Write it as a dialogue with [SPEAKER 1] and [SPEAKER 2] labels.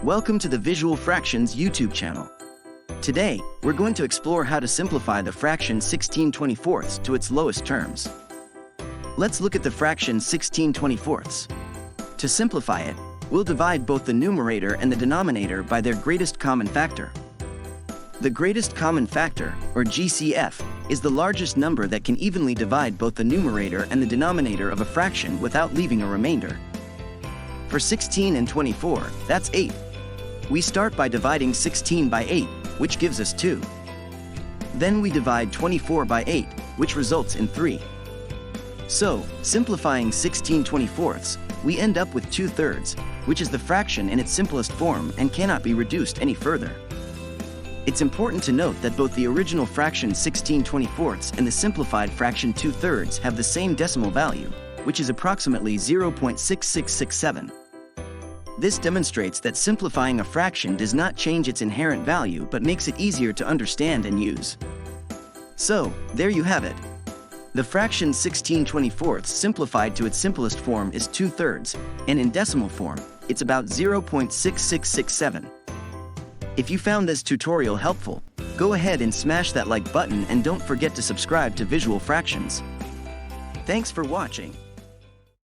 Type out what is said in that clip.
[SPEAKER 1] Welcome to the Visual Fractions YouTube channel. Today, we're going to explore how to simplify the fraction 16/24 to its lowest terms. Let's look at the fraction 16/24. To simplify it, we'll divide both the numerator and the denominator by their greatest common factor. The greatest common factor, or GCF, is the largest number that can evenly divide both the numerator and the denominator of a fraction without leaving a remainder. For 16 and 24, that's 8. We start by dividing 16 by 8, which gives us 2. Then we divide 24 by 8, which results in 3. So, simplifying 16/24, we end up with 2/3, which is the fraction in its simplest form and cannot be reduced any further. It's important to note that both the original fraction 16/24 and the simplified fraction 2/3 have the same decimal value, which is approximately 0.6667. This demonstrates that simplifying a fraction does not change its inherent value but makes it easier to understand and use. So, there you have it. The fraction 16/24 simplified to its simplest form is 2/3, and in decimal form, it's about 0.6667. If you found this tutorial helpful, go ahead and smash that like button and don't forget to subscribe to Visual Fractions. Thanks for watching.